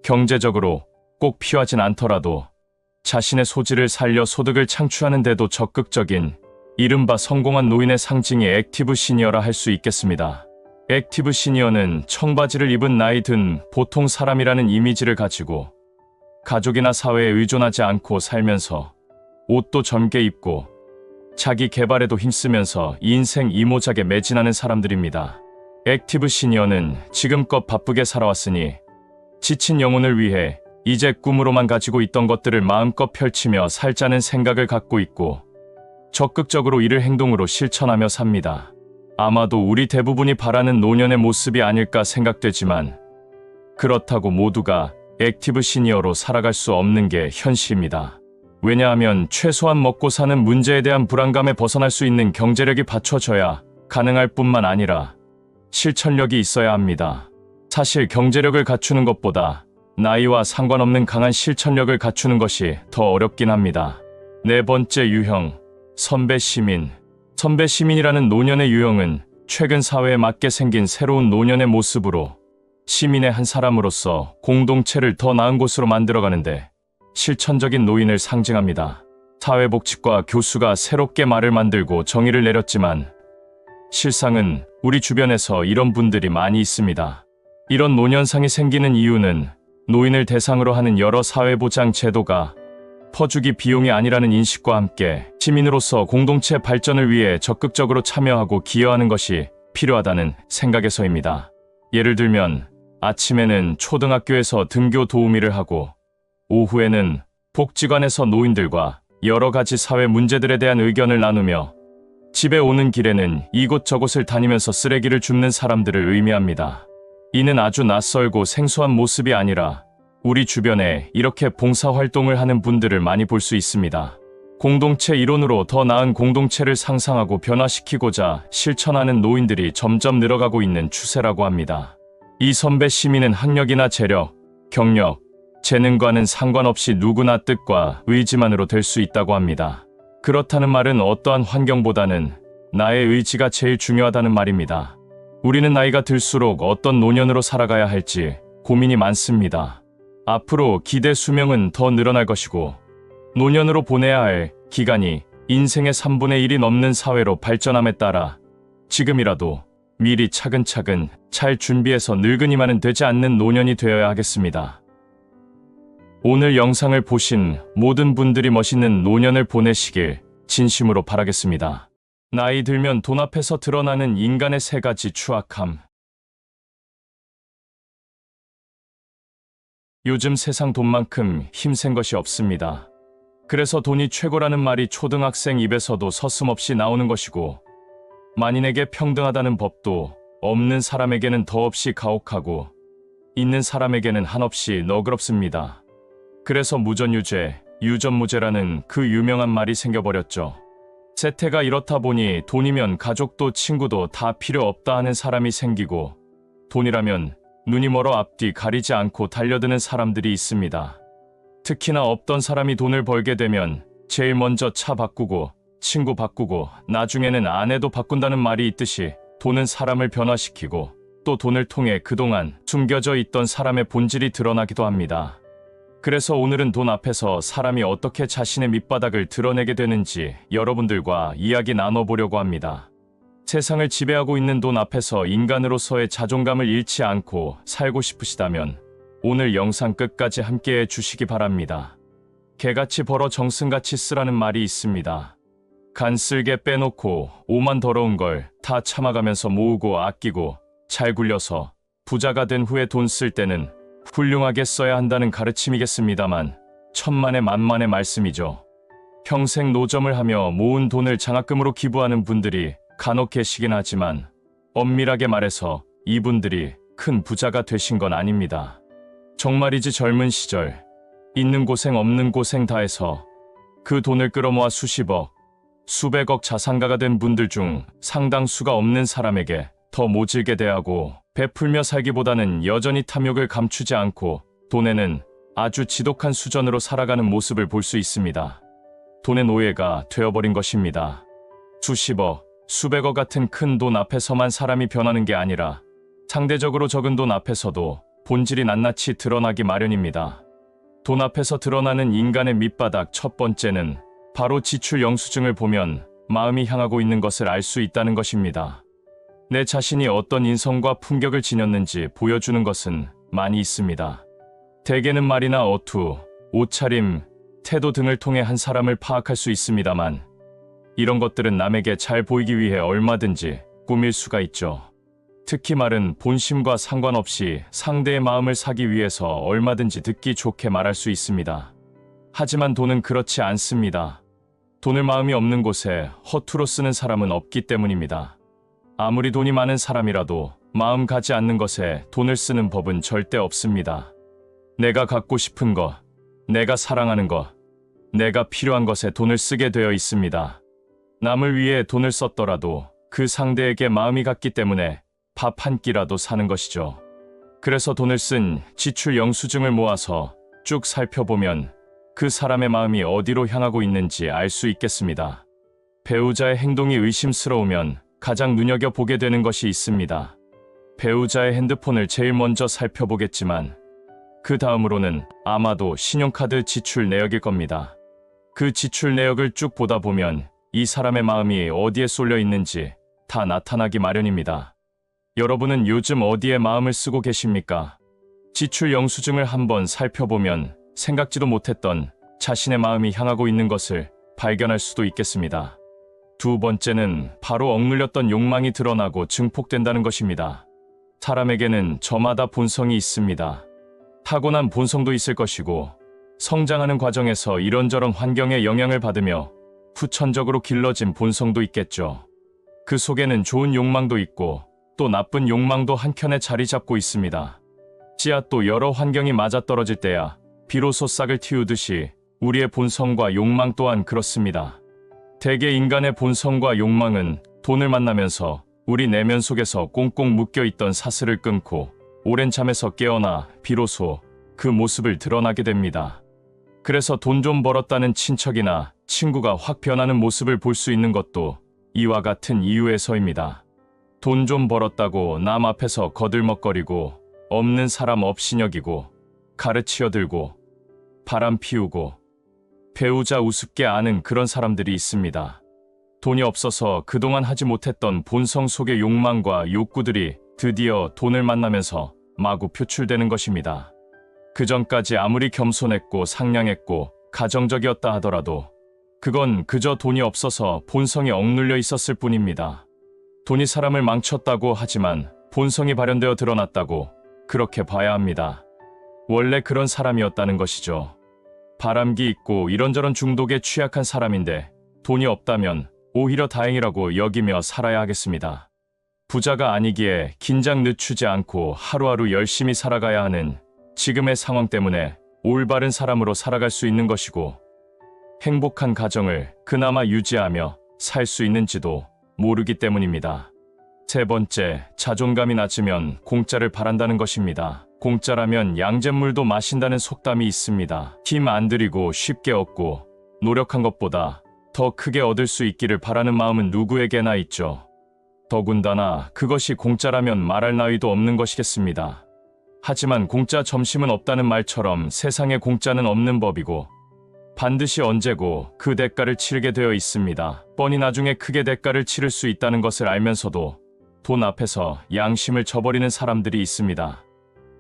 경제적으로 꼭 필요하진 않더라도 자신의 소질을 살려 소득을 창출하는 데도 적극적인 이른바 성공한 노인의 상징이 액티브 시니어라 할 수 있겠습니다. 액티브 시니어는 청바지를 입은 나이 든 보통 사람이라는 이미지를 가지고 가족이나 사회에 의존하지 않고 살면서 옷도 젊게 입고 자기 개발에도 힘쓰면서 인생 이모작에 매진하는 사람들입니다. 액티브 시니어는 지금껏 바쁘게 살아왔으니 지친 영혼을 위해 이제 꿈으로만 가지고 있던 것들을 마음껏 펼치며 살자는 생각을 갖고 있고 적극적으로 이를 행동으로 실천하며 삽니다. 아마도 우리 대부분이 바라는 노년의 모습이 아닐까 생각되지만 그렇다고 모두가 액티브 시니어로 살아갈 수 없는 게 현실입니다. 왜냐하면 최소한 먹고 사는 문제에 대한 불안감에 벗어날 수 있는 경제력이 받쳐져야 가능할 뿐만 아니라 실천력이 있어야 합니다. 사실 경제력을 갖추는 것보다 나이와 상관없는 강한 실천력을 갖추는 것이 더 어렵긴 합니다. 네 번째 유형, 선배 시민. 선배 시민이라는 노년의 유형은 최근 사회에 맞게 생긴 새로운 노년의 모습으로 시민의 한 사람으로서 공동체를 더 나은 곳으로 만들어가는데 실천적인 노인을 상징합니다. 사회복지과 교수가 새롭게 말을 만들고 정의를 내렸지만 실상은 우리 주변에서 이런 분들이 많이 있습니다. 이런 노년상이 생기는 이유는 노인을 대상으로 하는 여러 사회보장 제도가 퍼주기 비용이 아니라는 인식과 함께 시민으로서 공동체 발전을 위해 적극적으로 참여하고 기여하는 것이 필요하다는 생각에서입니다. 예를 들면 아침에는 초등학교에서 등교 도우미를 하고 오후에는 복지관에서 노인들과 여러 가지 사회 문제들에 대한 의견을 나누며 집에 오는 길에는 이곳저곳을 다니면서 쓰레기를 줍는 사람들을 의미합니다. 이는 아주 낯설고 생소한 모습이 아니라 우리 주변에 이렇게 봉사활동을 하는 분들을 많이 볼 수 있습니다. 공동체 이론으로 더 나은 공동체를 상상하고 변화시키고자 실천하는 노인들이 점점 늘어가고 있는 추세라고 합니다. 이 선배 시민은 학력이나 재력, 경력, 재능과는 상관없이 누구나 뜻과 의지만으로 될 수 있다고 합니다. 그렇다는 말은 어떠한 환경보다는 나의 의지가 제일 중요하다는 말입니다. 우리는 나이가 들수록 어떤 노년으로 살아가야 할지 고민이 많습니다. 앞으로 기대 수명은 더 늘어날 것이고 노년으로 보내야 할 기간이 인생의 3분의 1이 넘는 사회로 발전함에 따라 지금이라도 미리 차근차근 잘 준비해서 늙은이만은 되지 않는 노년이 되어야 하겠습니다. 오늘 영상을 보신 모든 분들이 멋있는 노년을 보내시길 진심으로 바라겠습니다. 나이 들면 돈 앞에서 드러나는 인간의 세 가지 추악함. 요즘 세상 돈만큼 힘센 것이 없습니다. 그래서 돈이 최고라는 말이 초등학생 입에서도 서슴없이 나오는 것이고 만인에게 평등하다는 법도 없는 사람에게는 더없이 가혹하고 있는 사람에게는 한없이 너그럽습니다. 그래서 무전유죄, 유전무죄라는 그 유명한 말이 생겨버렸죠. 세태가 이렇다 보니 돈이면 가족도 친구도 다 필요 없다 하는 사람이 생기고 돈이라면 눈이 멀어 앞뒤 가리지 않고 달려드는 사람들이 있습니다. 특히나 없던 사람이 돈을 벌게 되면 제일 먼저 차 바꾸고 친구 바꾸고 나중에는 아내도 바꾼다는 말이 있듯이 돈은 사람을 변화시키고 또 돈을 통해 그동안 숨겨져 있던 사람의 본질이 드러나기도 합니다. 그래서 오늘은 돈 앞에서 사람이 어떻게 자신의 밑바닥을 드러내게 되는지 여러분들과 이야기 나눠보려고 합니다. 세상을 지배하고 있는 돈 앞에서 인간으로서의 자존감을 잃지 않고 살고 싶으시다면 오늘 영상 끝까지 함께해 주시기 바랍니다. 개같이 벌어 정승같이 쓰라는 말이 있습니다. 간 쓸게 빼놓고 오만 더러운 걸 다 참아가면서 모으고 아끼고 잘 굴려서 부자가 된 후에 돈 쓸 때는 훌륭하게 써야 한다는 가르침이겠습니다만 천만의 만만의 말씀이죠. 평생 노점을 하며 모은 돈을 장학금으로 기부하는 분들이 간혹 계시긴 하지만 엄밀하게 말해서 이분들이 큰 부자가 되신 건 아닙니다. 정말이지 젊은 시절 있는 고생 없는 고생 다 해서 그 돈을 끌어모아 수십억, 수백억 자산가가 된 분들 중 상당수가 없는 사람에게 더 모질게 대하고 베풀며 살기보다는 여전히 탐욕을 감추지 않고 돈에는 아주 지독한 수준으로 살아가는 모습을 볼 수 있습니다. 돈의 노예가 되어버린 것입니다. 수십억, 수백억 같은 큰 돈 앞에서만 사람이 변하는 게 아니라 상대적으로 적은 돈 앞에서도 본질이 낱낱이 드러나기 마련입니다. 돈 앞에서 드러나는 인간의 밑바닥 첫 번째는 바로 지출 영수증을 보면 마음이 향하고 있는 것을 알 수 있다는 것입니다. 내 자신이 어떤 인성과 품격을 지녔는지 보여주는 것은 많이 있습니다. 대개는 말이나 어투, 옷차림, 태도 등을 통해 한 사람을 파악할 수 있습니다만 이런 것들은 남에게 잘 보이기 위해 얼마든지 꾸밀 수가 있죠. 특히 말은 본심과 상관없이 상대의 마음을 사기 위해서 얼마든지 듣기 좋게 말할 수 있습니다. 하지만 돈은 그렇지 않습니다. 돈을 마음이 없는 곳에 허투루 쓰는 사람은 없기 때문입니다. 아무리 돈이 많은 사람이라도 마음 가지 않는 것에 돈을 쓰는 법은 절대 없습니다. 내가 갖고 싶은 것, 내가 사랑하는 것, 내가 필요한 것에 돈을 쓰게 되어 있습니다. 남을 위해 돈을 썼더라도 그 상대에게 마음이 갔기 때문에 밥 한 끼라도 사는 것이죠. 그래서 돈을 쓴 지출 영수증을 모아서 쭉 살펴보면 그 사람의 마음이 어디로 향하고 있는지 알 수 있겠습니다. 배우자의 행동이 의심스러우면 가장 눈여겨보게 되는 것이 있습니다. 배우자의 핸드폰을 제일 먼저 살펴보겠지만 그 다음으로는 아마도 신용카드 지출 내역일 겁니다. 그 지출 내역을 쭉 보다 보면 이 사람의 마음이 어디에 쏠려 있는지 다 나타나기 마련입니다. 여러분은 요즘 어디에 마음을 쓰고 계십니까? 지출 영수증을 한번 살펴보면 생각지도 못했던 자신의 마음이 향하고 있는 것을 발견할 수도 있겠습니다. 두 번째는 바로 억눌렸던 욕망이 드러나고 증폭된다는 것입니다. 사람에게는 저마다 본성이 있습니다. 타고난 본성도 있을 것이고 성장하는 과정에서 이런저런 환경의 영향을 받으며 후천적으로 길러진 본성도 있겠죠. 그 속에는 좋은 욕망도 있고 또 나쁜 욕망도 한켠에 자리 잡고 있습니다. 씨앗도 여러 환경이 맞아떨어질 때야 비로소 싹을 틔우듯이 우리의 본성과 욕망 또한 그렇습니다. 대개 인간의 본성과 욕망은 돈을 만나면서 우리 내면 속에서 꽁꽁 묶여있던 사슬을 끊고 오랜 잠에서 깨어나 비로소 그 모습을 드러나게 됩니다. 그래서 돈 좀 벌었다는 친척이나 친구가 확 변하는 모습을 볼 수 있는 것도 이와 같은 이유에서입니다. 돈 좀 벌었다고 남 앞에서 거들먹거리고 없는 사람 업신여기고 가르치어들고 바람 피우고 배우자 우습게 아는 그런 사람들이 있습니다. 돈이 없어서 그동안 하지 못했던 본성 속의 욕망과 욕구들이 드디어 돈을 만나면서 마구 표출되는 것입니다. 그전까지 아무리 겸손했고 상냥했고 가정적이었다 하더라도 그건 그저 돈이 없어서 본성이 억눌려 있었을 뿐입니다. 돈이 사람을 망쳤다고 하지만 본성이 발현되어 드러났다고 그렇게 봐야 합니다. 원래 그런 사람이었다는 것이죠. 바람기 있고 이런저런 중독에 취약한 사람인데 돈이 없다면 오히려 다행이라고 여기며 살아야 하겠습니다. 부자가 아니기에 긴장 늦추지 않고 하루하루 열심히 살아가야 하는 지금의 상황 때문에 올바른 사람으로 살아갈 수 있는 것이고 행복한 가정을 그나마 유지하며 살 수 있는지도 모르기 때문입니다. 세 번째, 자존감이 낮으면 공짜를 바란다는 것입니다. 공짜라면 양잿물도 마신다는 속담이 있습니다. 힘 안 들이고 쉽게 얻고 노력한 것보다 더 크게 얻을 수 있기를 바라는 마음은 누구에게나 있죠. 더군다나 그것이 공짜라면 말할 나위도 없는 것이겠습니다. 하지만 공짜 점심은 없다는 말처럼 세상에 공짜는 없는 법이고 반드시 언제고 그 대가를 치르게 되어 있습니다. 뻔히 나중에 크게 대가를 치를 수 있다는 것을 알면서도 돈 앞에서 양심을 저버리는 사람들이 있습니다.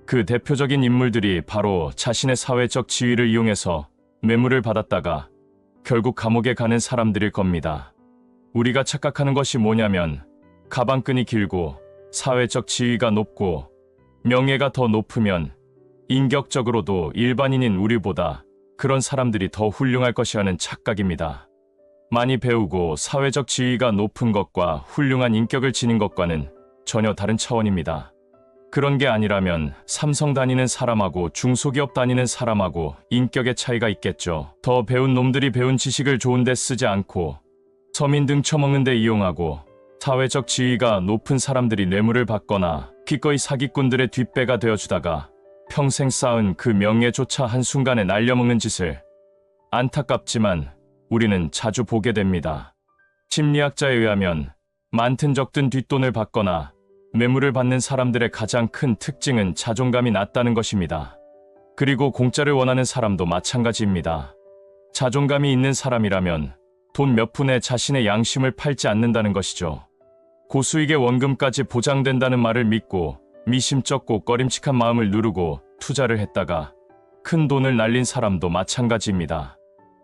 그 대표적인 인물들이 바로 자신의 사회적 지위를 이용해서 뇌물을 받았다가 결국 감옥에 가는 사람들일 겁니다. 우리가 착각하는 것이 뭐냐면 가방끈이 길고 사회적 지위가 높고 명예가 더 높으면 인격적으로도 일반인인 우리보다 그런 사람들이 더 훌륭할 것이라는 착각입니다. 많이 배우고 사회적 지위가 높은 것과 훌륭한 인격을 지닌 것과는 전혀 다른 차원입니다. 그런 게 아니라면 삼성 다니는 사람하고 중소기업 다니는 사람하고 인격의 차이가 있겠죠. 더 배운 놈들이 배운 지식을 좋은 데 쓰지 않고 서민 등 처먹는 데 이용하고 사회적 지위가 높은 사람들이 뇌물을 받거나 기꺼이 사기꾼들의 뒷배가 되어주다가 평생 쌓은 그 명예조차 한순간에 날려먹는 짓을 안타깝지만 우리는 자주 보게 됩니다. 심리학자에 의하면 많든 적든 뒷돈을 받거나 뇌물을 받는 사람들의 가장 큰 특징은 자존감이 낮다는 것입니다. 그리고 공짜를 원하는 사람도 마찬가지입니다. 자존감이 있는 사람이라면 돈 몇 푼에 자신의 양심을 팔지 않는다는 것이죠. 고수익의 원금까지 보장된다는 말을 믿고 미심쩍고 꺼림칙한 마음을 누르고 투자를 했다가 큰 돈을 날린 사람도 마찬가지입니다.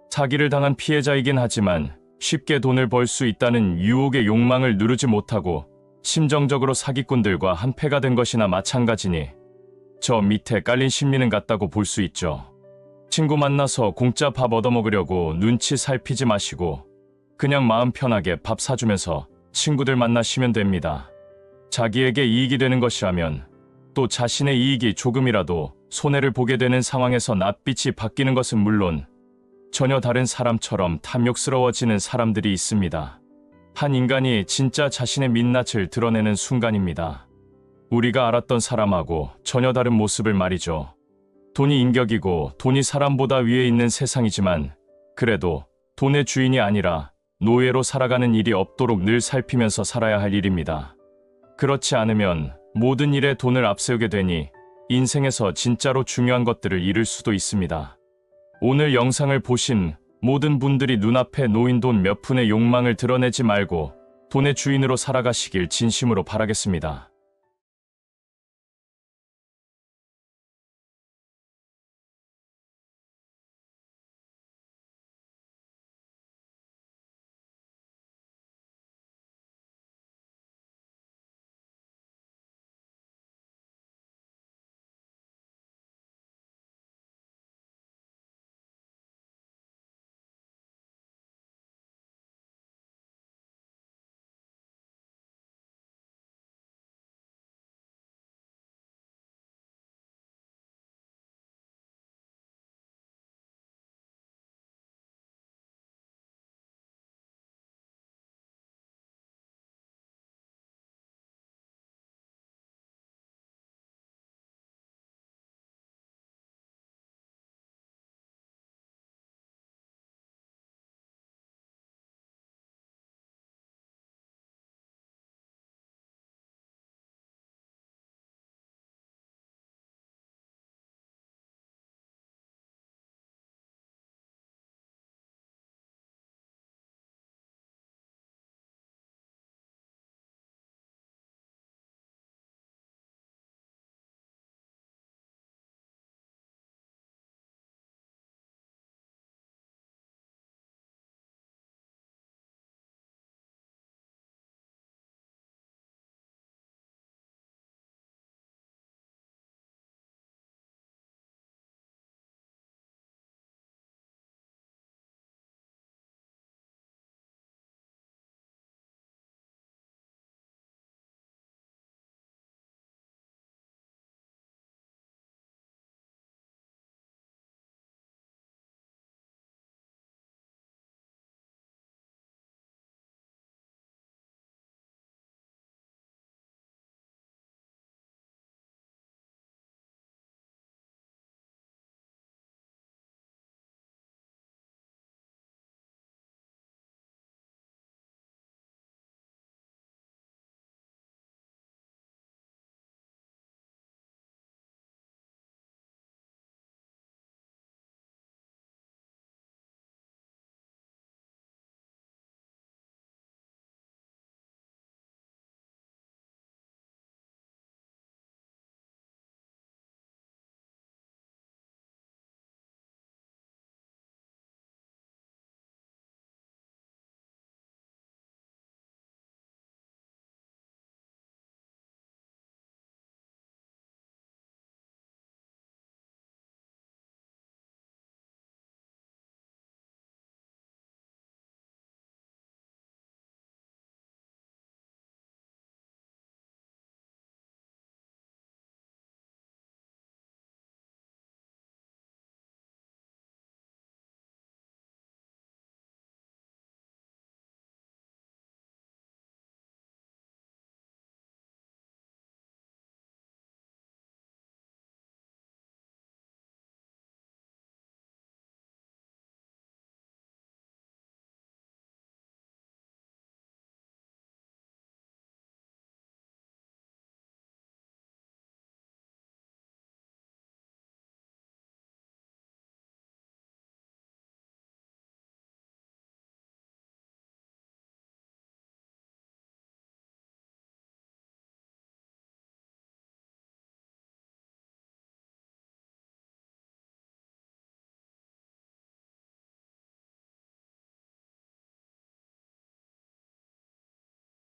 사기를 당한 피해자이긴 하지만 쉽게 돈을 벌 수 있다는 유혹의 욕망을 누르지 못하고 심정적으로 사기꾼들과 한패가 된 것이나 마찬가지니 저 밑에 깔린 심리는 같다고 볼 수 있죠. 친구 만나서 공짜 밥 얻어먹으려고 눈치 살피지 마시고 그냥 마음 편하게 밥 사주면서 친구들 만나시면 됩니다. 자기에게 이익이 되는 것이라면 또 자신의 이익이 조금이라도 손해를 보게 되는 상황에서 낯빛이 바뀌는 것은 물론 전혀 다른 사람처럼 탐욕스러워지는 사람들이 있습니다. 한 인간이 진짜 자신의 민낯을 드러내는 순간입니다. 우리가 알았던 사람하고 전혀 다른 모습을 말이죠. 돈이 인격이고 돈이 사람보다 위에 있는 세상이지만 그래도 돈의 주인이 아니라 노예로 살아가는 일이 없도록 늘 살피면서 살아야 할 일입니다. 그렇지 않으면 모든 일에 돈을 앞세우게 되니 인생에서 진짜로 중요한 것들을 잃을 수도 있습니다. 오늘 영상을 보신 모든 분들이 눈앞에 놓인 돈 몇 푼의 욕망을 드러내지 말고 돈의 주인으로 살아가시길 진심으로 바라겠습니다.